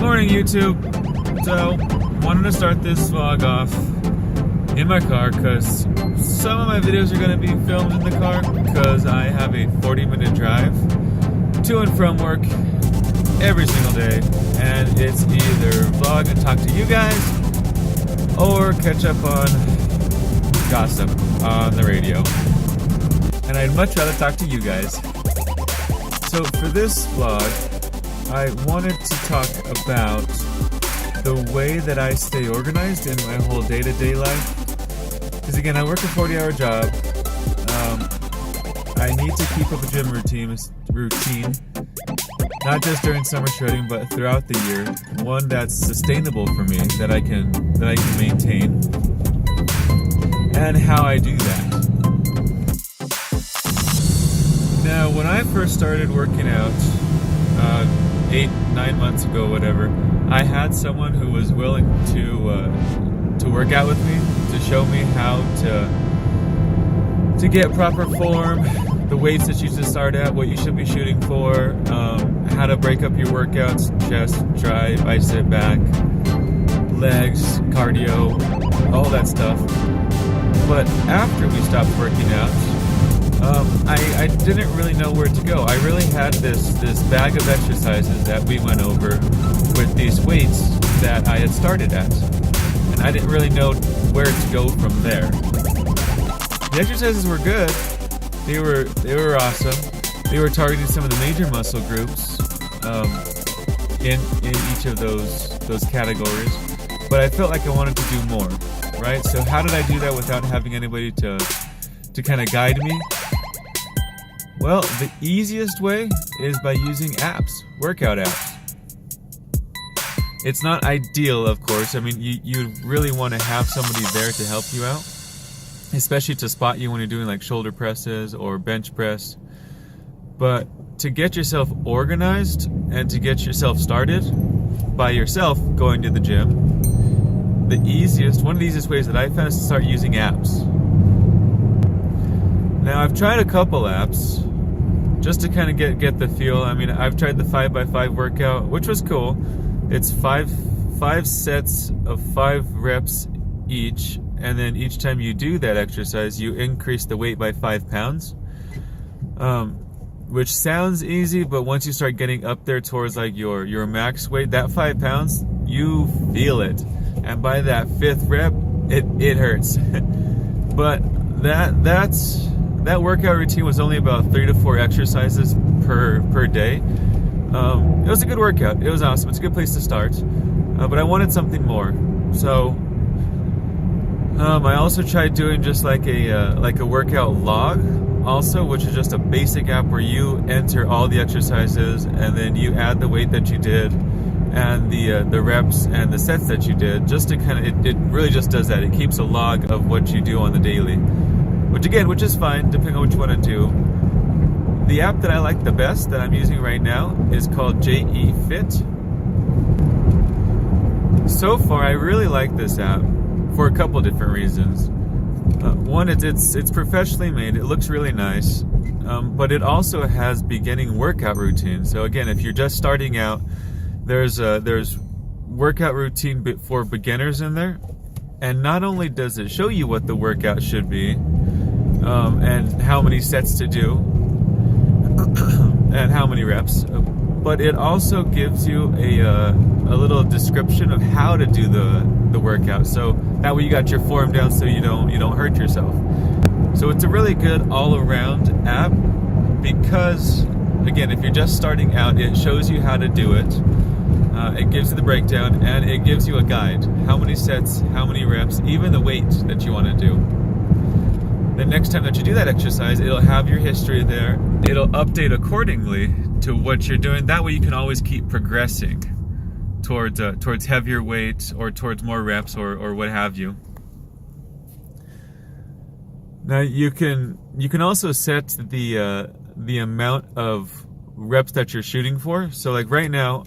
Morning, YouTube. So, wanted to start this vlog off in my car because some of my videos are going to be filmed in the car because I have a 40-minute drive to and from work every single day, and it's either vlog and talk to you guys or catch up on gossip on the radio. And I'd much rather talk to you guys. So for this vlog, I wanted to talk about the way that I stay organized in my whole day-to-day life. Because again, I work a 40-hour job. I need to keep up a gym routine, not just during summer shredding, but throughout the year. One that's sustainable for me, that I can maintain, and how I do that. Now, when I first started working out, 8-9 months ago, whatever, I had someone who was willing to work out with me, to show me how to get proper form, the weights that you should start at, what you should be shooting for, how to break up your workouts, chest, tri, bicep, back, legs, cardio, all that stuff. But after we stopped working out, I didn't really know where to go. I really had this bag of exercises that we went over with these weights that I had started at, and I didn't really know where to go from there. The exercises were good. They were awesome. They were targeting some of the major muscle groups in each of those categories, but I felt like I wanted to do more, right? So how did I do that without having anybody to kind of guide me? Well, the easiest way is by using apps, workout apps. It's not ideal, of course. I mean, you really want to have somebody there to help you out, especially to spot you when you're doing like shoulder presses or bench press. But to get yourself organized and to get yourself started by yourself going to the gym, one of the easiest ways that I found is to start using apps. Now, I've tried a couple apps just to kind of get the feel. I mean, I've tried the 5x5 workout, which was cool. It's five sets of 5 reps each, and then each time you do that exercise, you increase the weight by 5 pounds. Which sounds easy, but once you start getting up there towards like your max weight, that 5 pounds, you feel it. And by that 5th rep, it hurts. But that workout routine was only about 3 to 4 exercises per day. It was a good workout. It was awesome. It's a good place to start. But I wanted something more. So I also tried doing just like a workout log, also, which is just a basic app where you enter all the exercises and then you add the weight that you did and the reps and the sets that you did, just to kind of, it really just does that. It keeps a log of what you do on the daily, which is fine depending on what you want to do. The app that I like the best that I'm using right now is called JE Fit. So far, I really like this app for a couple different reasons. One, it's professionally made. It looks really nice, but it also has beginning workout routine. So again, if you're just starting out, there's workout routine for beginners in there, and not only does it show you what the workout should be, and how many sets to do, and how many reps, but it also gives you a little description of how to do the workout. So that way you got your form down, so you don't hurt yourself. So it's a really good all-around app because, again, if you're just starting out, it shows you how to do it. It gives you the breakdown, and it gives you a guide. How many sets, how many reps, even the weight that you want to do. The next time that you do that exercise, it'll have your history there. It'll update accordingly to what you're doing. That way you can always keep progressing towards heavier weights or towards more reps or what have you. Now you can also set the amount of reps that you're shooting for. So like right now,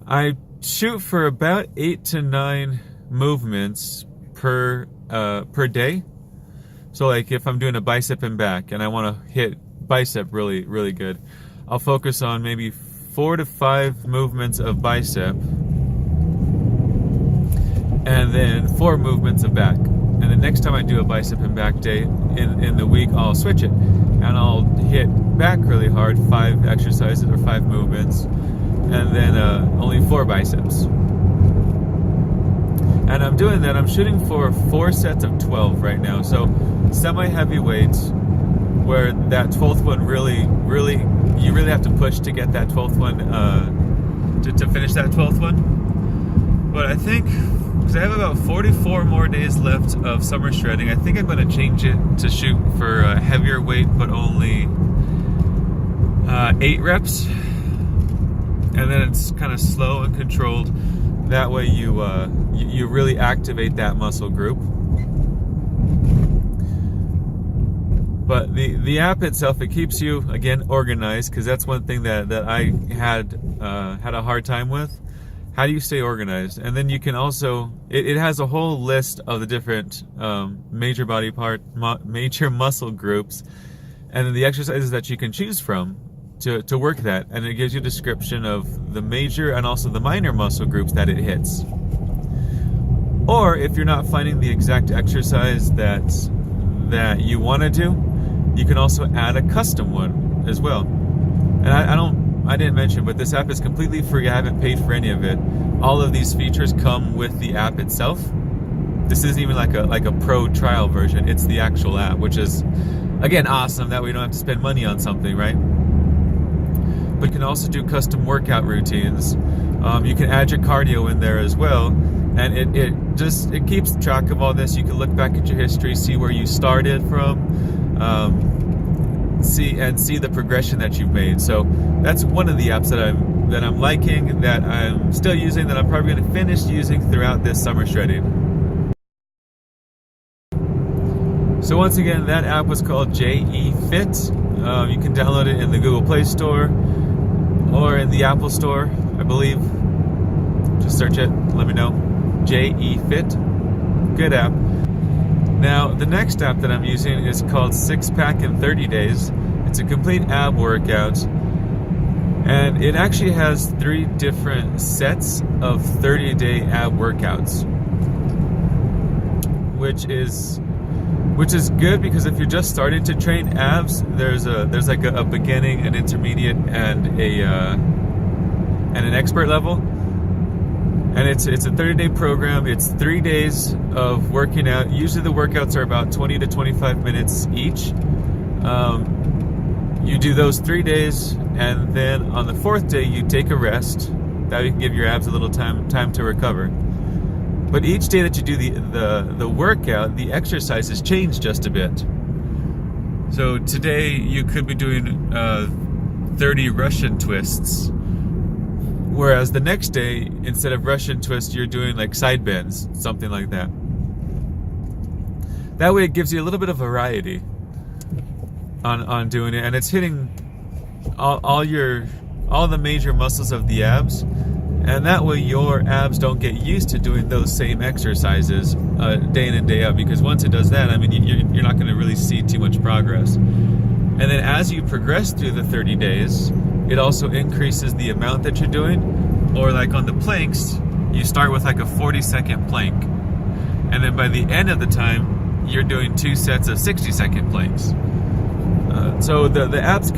I shoot for about 8 to 9 movements per day. So like if I'm doing a bicep and back and I want to hit bicep really, really good, I'll focus on maybe 4 to 5 movements of bicep, and then 4 movements of back. And the next time I do a bicep and back day in the week, I'll switch it, and I'll hit back really hard, 5 exercises or 5 movements, and then only 4 biceps. And I'm doing that. I'm shooting for 4 sets of 12 right now. So semi-heavy weights, where that 12th one you really have to push to get that 12th one, to finish that 12th one. But I think, because I have about 44 more days left of summer shredding, I think I'm going to change it to shoot for a heavier weight, but only 8 reps. And then it's kind of slow and controlled. That way you really activate that muscle group. But the app itself, it keeps you, again, organized, because that's one thing that I had a hard time with. How do you stay organized? And then you can also, it has a whole list of the different major body part, major muscle groups, and then the exercises that you can choose from to work that. And it gives you a description of the major and also the minor muscle groups that it hits. Or if you're not finding the exact exercise that you want to do, you can also add a custom one as well. And I didn't mention, but this app is completely free. I haven't paid for any of it. All of these features come with the app itself. This isn't even like a pro trial version. It's the actual app, which is, again, awesome. That way you don't have to spend money on something, right? But you can also do custom workout routines. You can add your cardio in there as well. And it keeps track of all this. You can look back at your history, see where you started from, see the progression that you've made. So that's one of the apps that I'm liking, that I'm still using, that I'm probably going to finish using throughout this summer shredding. So once again, that app was called JE Fit. You can download it in the Google Play Store or in the Apple Store, I believe. Just search it, let me know. JE Fit. Good app. Now, the next app that I'm using is called Six Pack in 30 Days. It's a complete ab workout, and it actually has 3 different sets of 30-day ab workouts, which is good, because if you're just starting to train abs, there's like a beginning, an intermediate, and an expert level. And it's a 30-day program. It's 3 days of working out. Usually the workouts are about 20 to 25 minutes each. You do those 3 days, and then on the 4th day you take a rest. That way you can give your abs a little time to recover. But each day that you do the workout, the exercises change just a bit. So today you could be doing 30 Russian twists. Whereas the next day, instead of Russian twist, you're doing like side bends, something like that. That way it gives you a little bit of variety on doing it, and it's hitting all the major muscles of the abs, and that way your abs don't get used to doing those same exercises day in and day out, because once it does that, I mean, you're not going to really see too much progress. And then as you progress through the 30 days, it also increases the amount that you're doing. Or like on the planks, you start with like a 40-second plank, and then by the end of the time, you're doing 2 sets of 60-second planks. So the app's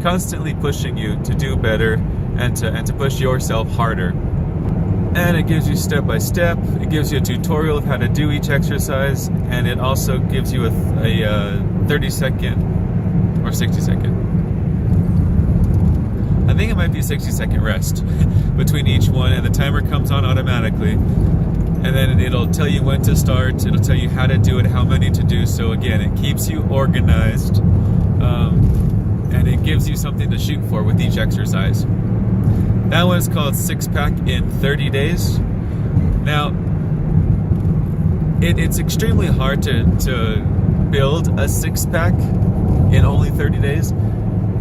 constantly pushing you to do better and to push yourself harder. And it gives you step by step. It gives you a tutorial of how to do each exercise, and it also gives you a 30-second or 60-second. I think it might be a 60-second rest between each one, and the timer comes on automatically. And then it'll tell you when to start, it'll tell you how to do it, how many to do. So again, it keeps you organized, and it gives you something to shoot for with each exercise. That one's called Six Pack in 30 Days. Now, it's extremely hard to build a 6-pack in only 30 days.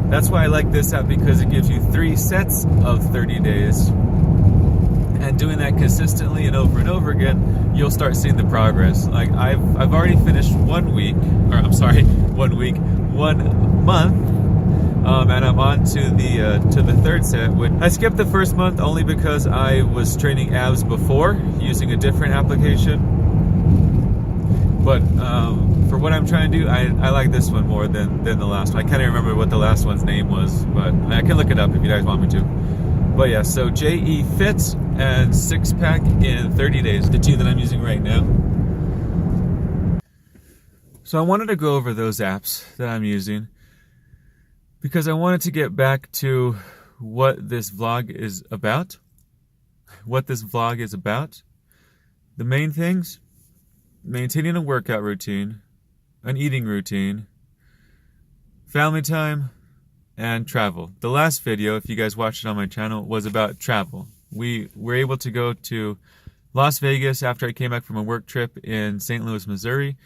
That's why I like this app, because it gives you 3 sets of 30 days. And doing that consistently and over again, you'll start seeing the progress. Like I've already finished 1 month, and I'm on to the third set. I skipped the first month only because I was training abs before using a different application. But for what I'm trying to do, I like this one more than the last one. I can't even remember what the last one's name was, but I can look it up if you guys want me to. But yeah, so JE Fit and 6-pack in 30 days, the two that I'm using right now. So I wanted to go over those apps that I'm using because I wanted to get back to what this vlog is about. The main things: maintaining a workout routine, an eating routine, family time, and travel. The last video, if you guys watched it on my channel, was about travel. We were able to go to Las Vegas after I came back from a work trip in St. Louis, Missouri,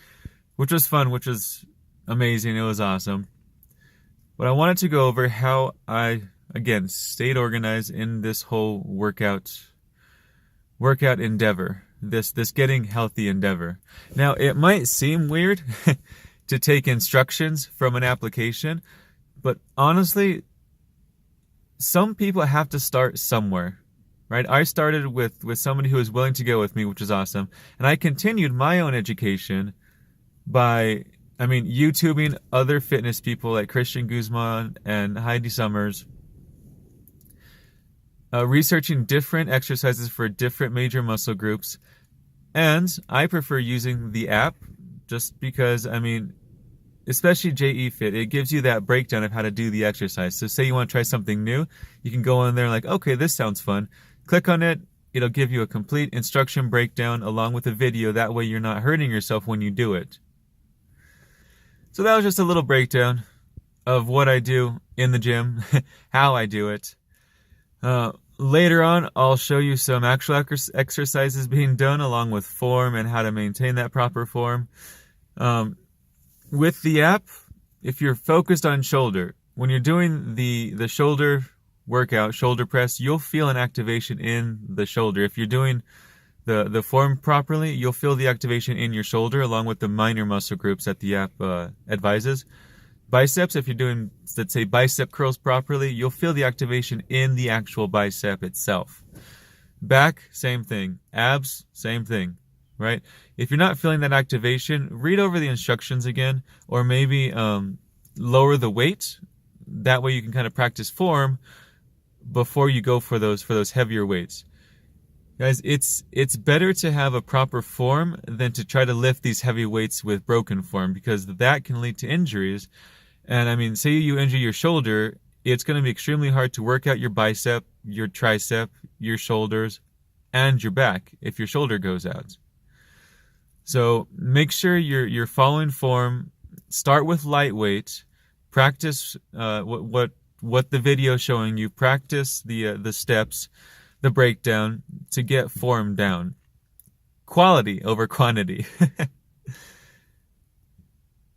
which was fun, which was amazing. It was awesome. But I wanted to go over how I, again, stayed organized in this whole workout endeavor, this getting healthy endeavor. Now, it might seem weird to take instructions from an application, but honestly, some people have to start somewhere, right? I started with somebody who was willing to go with me, which is awesome. And I continued my own education by, YouTubing other fitness people like Christian Guzman and Heidi Summers, researching different exercises for different major muscle groups. And I prefer using the app just because, especially JE Fit, it gives you that breakdown of how to do the exercise. So say you want to try something new, you can go in there like, okay, this sounds fun. Click on it. It'll give you a complete instruction breakdown along with a video. That way you're not hurting yourself when you do it. So that was just a little breakdown of what I do in the gym, how I do it. Later on, I'll show you some actual exercises being done along with form and how to maintain that proper form. With the app, if you're focused on shoulder, when you're doing the shoulder workout, shoulder press, you'll feel an activation in the shoulder. If you're doing the form properly, you'll feel the activation in your shoulder along with the minor muscle groups that the app advises. Biceps, if you're doing, let's say, bicep curls properly, you'll feel the activation in the actual bicep itself. Back, same thing. Abs, same thing, right? If you're not feeling that activation, read over the instructions again, or maybe lower the weight. That way you can kind of practice form before you go for those heavier weights. Guys, it's better to have a proper form than to try to lift these heavy weights with broken form, because that can lead to injuries. And say you injure your shoulder, it's going to be extremely hard to work out your bicep, your tricep, your shoulders, and your back if your shoulder goes out. So make sure you're following form. Start with lightweight. Practice what the video is showing you. Practice the steps, the breakdown to get form down. Quality over quantity.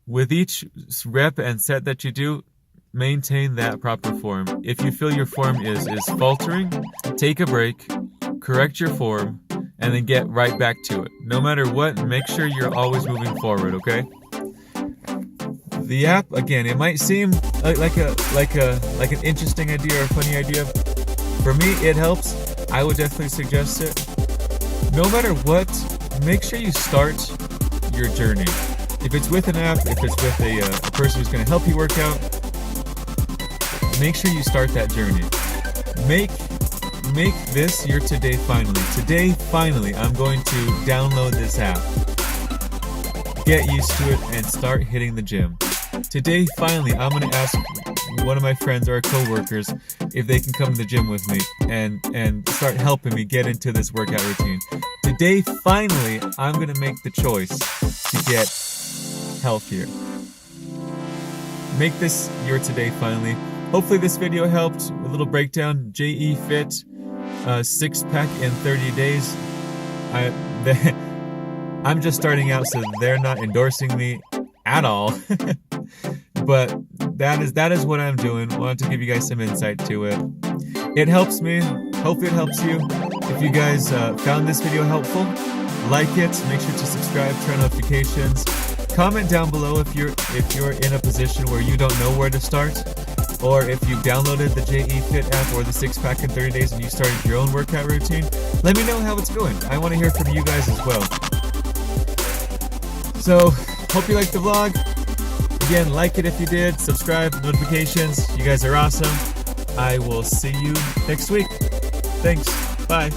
With each rep and set that you do, maintain that proper form. If you feel your form is faltering, take a break, correct your form, and then get right back to it. No matter what, make sure you're always moving forward, okay? The app, again, it might seem like an interesting idea or a funny idea. For me, it helps. I would definitely suggest it. No matter what, make sure you start your journey. If it's with an app, if it's with a person who's going to help you work out, make sure you start that journey. Make this your today finally. Today finally, I'm going to download this app. Get used to it and start hitting the gym. Today finally, I'm going to ask one of my friends or coworkers if they can come to the gym with me and start helping me get into this workout routine. Today finally, I'm going to make the choice to get healthier. Make this your today finally. Hopefully this video helped. A little breakdown. JE Fit 6-pack in 30 days. I'm just starting out, so they're not endorsing me at all. But that is what I'm doing. I wanted to give you guys some insight to it. It helps me. Hopefully it helps you. If you guys found this video helpful, like it. Make sure to subscribe, turn on notifications. Comment down below if you're in a position where you don't know where to start. or if you've downloaded the JE Fit app or the 6-pack in 30 days and you started your own workout routine, let me know how it's going. I want to hear from you guys as well. So, hope you liked the vlog. Again, like it if you did, subscribe, notifications. You guys are awesome. I will see you next week. Thanks. Bye.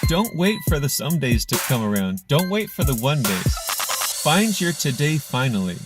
Don't wait for the some days to come around. Don't wait for the one days. Find your today finally.